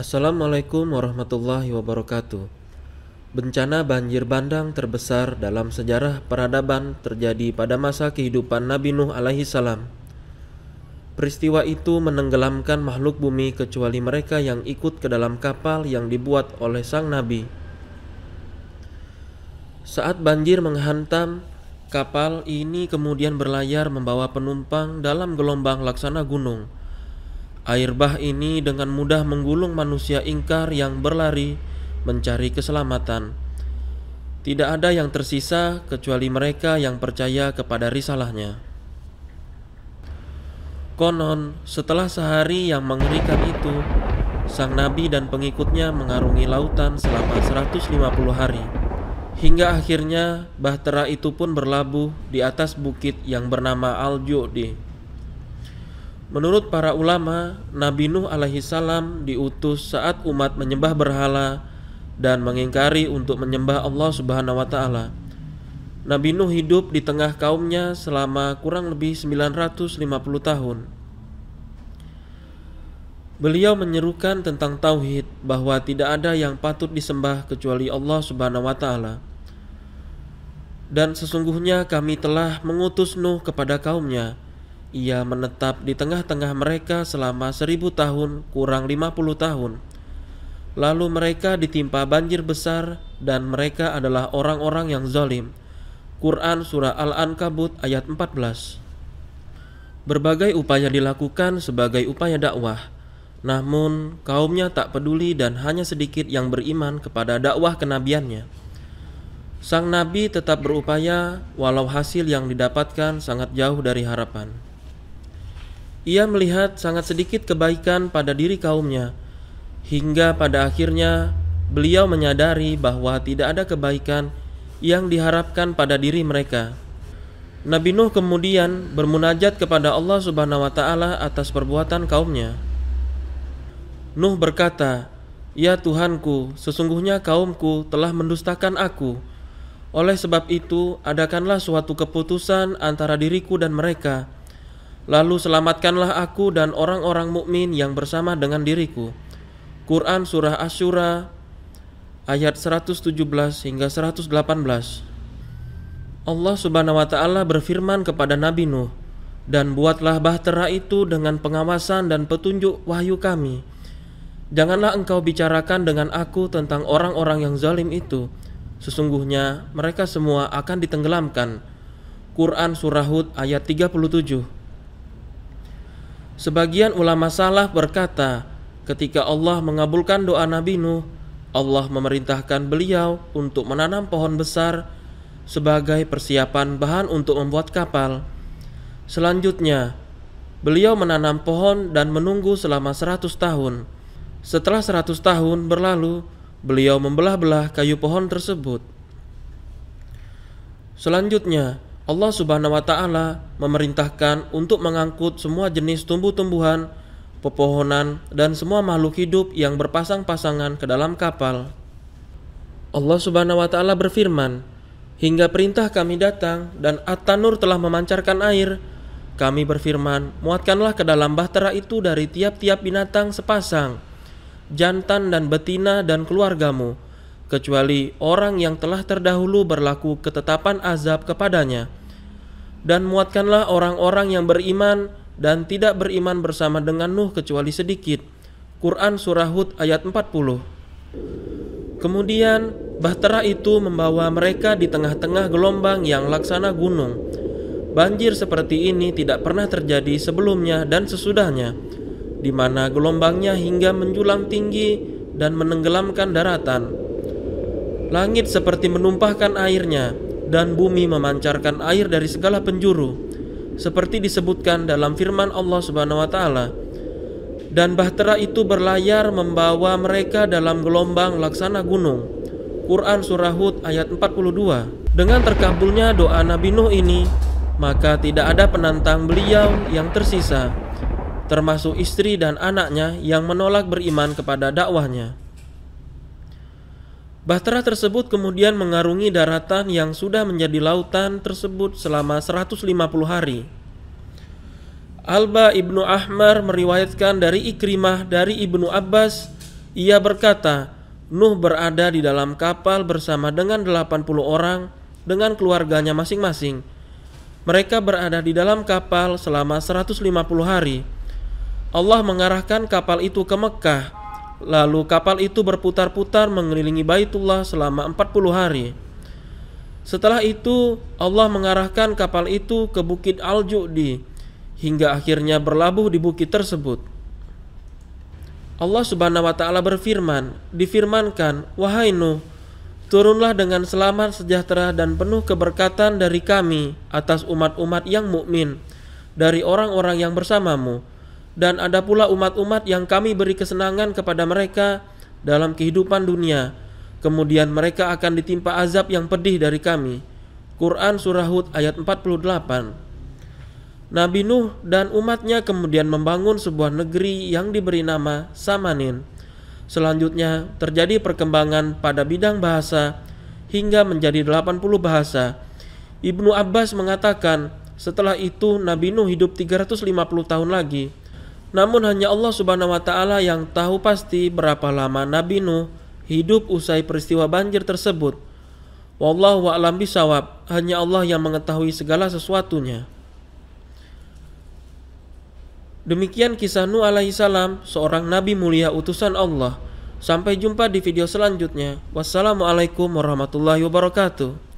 Assalamualaikum warahmatullahi wabarakatuh. Bencana banjir bandang terbesar dalam sejarah peradaban terjadi pada masa kehidupan Nabi Nuh alaihi salam. Peristiwa itu menenggelamkan makhluk bumi kecuali mereka yang ikut ke dalam kapal yang dibuat oleh sang Nabi. Saat banjir menghantam, kapal ini kemudian berlayar membawa penumpang dalam gelombang laksana gunung. Air bah ini dengan mudah menggulung manusia ingkar yang berlari mencari keselamatan. Tidak ada yang tersisa kecuali mereka yang percaya kepada risalahnya. Konon, setelah sehari yang mengerikan itu, sang nabi dan pengikutnya mengarungi lautan selama 150 hari. Hingga akhirnya bahtera itu pun berlabuh di atas bukit yang bernama Al-Ju'di. Menurut para ulama, Nabi Nuh alaihi salam diutus saat umat menyembah berhala dan mengingkari untuk menyembah Allah Subhanahu wa taala. Nabi Nuh hidup di tengah kaumnya selama kurang lebih 950 tahun. Beliau menyerukan tentang tauhid, bahwa tidak ada yang patut disembah kecuali Allah Subhanahu wa taala. Dan sesungguhnya kami telah mengutus Nuh kepada kaumnya. Ia menetap di tengah-tengah mereka selama 1000 tahun kurang 50 tahun. Lalu mereka ditimpa banjir besar dan mereka adalah orang-orang yang zalim. Quran Surah Al-Ankabut ayat 14. Berbagai upaya dilakukan sebagai upaya dakwah. Namun kaumnya tak peduli dan hanya sedikit yang beriman kepada dakwah kenabiannya. Sang Nabi tetap berupaya walau hasil yang didapatkan sangat jauh dari harapan. Ia melihat sangat sedikit kebaikan pada diri kaumnya, hingga pada akhirnya beliau menyadari bahwa tidak ada kebaikan yang diharapkan pada diri mereka. Nabi Nuh kemudian bermunajat kepada Allah Subhanahu wa taala atas perbuatan kaumnya. Nuh berkata, "Ya Tuhanku, sesungguhnya kaumku telah mendustakan aku. Oleh sebab itu, adakanlah suatu keputusan antara diriku dan mereka. Lalu selamatkanlah aku dan orang-orang mukmin yang bersama dengan diriku." Quran Surah Asy-Syura ayat 117 hingga 118. Allah Subhanahu wa taala berfirman kepada Nabi Nuh, "Dan buatlah bahtera itu dengan pengawasan dan petunjuk wahyu kami. Janganlah engkau bicarakan dengan aku tentang orang-orang yang zalim itu. Sesungguhnya mereka semua akan ditenggelamkan." Quran Surah Hud ayat 37. Sebagian ulama salaf berkata, ketika Allah mengabulkan doa Nabi Nuh, Allah memerintahkan beliau untuk menanam pohon besar sebagai persiapan bahan untuk membuat kapal. Selanjutnya, beliau menanam pohon dan menunggu selama 100 tahun. Setelah 100 tahun berlalu, beliau membelah-belah kayu pohon tersebut. Selanjutnya, Allah Subhanahu wa taala memerintahkan untuk mengangkut semua jenis tumbuh-tumbuhan, pepohonan, dan semua makhluk hidup yang berpasang-pasangan ke dalam kapal. Allah Subhanahu wa taala berfirman, "Hingga perintah kami datang dan At-Tanur telah memancarkan air, kami berfirman, muatkanlah ke dalam bahtera itu dari tiap-tiap binatang sepasang, jantan dan betina dan keluargamu, kecuali orang yang telah terdahulu berlaku ketetapan azab kepadanya. Dan muatkanlah orang-orang yang beriman dan tidak beriman bersama dengan Nuh kecuali sedikit." Quran Surah Hud ayat 40. Kemudian bahtera itu membawa mereka di tengah-tengah gelombang yang laksana gunung. Banjir seperti ini tidak pernah terjadi sebelumnya dan sesudahnya, di mana gelombangnya hingga menjulang tinggi dan menenggelamkan daratan. Langit seperti menumpahkan airnya, dan bumi memancarkan air dari segala penjuru, seperti disebutkan dalam firman Allah Subhanahu wa taala. Dan bahtera itu berlayar membawa mereka dalam gelombang laksana gunung. Quran Surah Hud ayat 42. Dengan terkabulnya doa Nabi Nuh ini, maka tidak ada penantang beliau yang tersisa, termasuk istri dan anaknya yang menolak beriman kepada dakwahnya. Bahtera tersebut kemudian mengarungi daratan yang sudah menjadi lautan tersebut selama 150 hari. Alba Ibnu Ahmar meriwayatkan dari Ikrimah dari Ibnu Abbas, Ia berkata, Nuh berada di dalam kapal bersama dengan 80 orang dengan keluarganya masing-masing. Mereka berada di dalam kapal selama 150 hari. Allah mengarahkan kapal itu ke Mekah. Lalu kapal itu berputar-putar mengelilingi Baitullah selama 40 hari. Setelah itu Allah mengarahkan kapal itu ke Bukit Al-Ju'di hingga akhirnya berlabuh di bukit tersebut. Allah Subhanahu wa taala berfirman, difirmankan, "Wahai Nuh, turunlah dengan selamat sejahtera dan penuh keberkatan dari kami atas umat-umat yang mukmin dari orang-orang yang bersamamu, dan ada pula umat-umat yang kami beri kesenangan kepada mereka dalam kehidupan dunia, kemudian mereka akan ditimpa azab yang pedih dari kami." Quran Surah Hud ayat 48. Nabi Nuh dan umatnya kemudian membangun sebuah negeri yang diberi nama Samanin. Selanjutnya terjadi perkembangan pada bidang bahasa hingga menjadi 80 bahasa. Ibnu Abbas mengatakan setelah itu Nabi Nuh hidup 350 tahun lagi. Namun hanya Allah Subhanahu wa taala yang tahu pasti berapa lama Nabi Nuh hidup usai peristiwa banjir tersebut. Wallahu a'lam bishawab. Hanya Allah yang mengetahui segala sesuatunya. Demikian kisah Nuh alaihi salam, seorang nabi mulia utusan Allah. Sampai jumpa di video selanjutnya. Wassalamualaikum warahmatullahi wabarakatuh.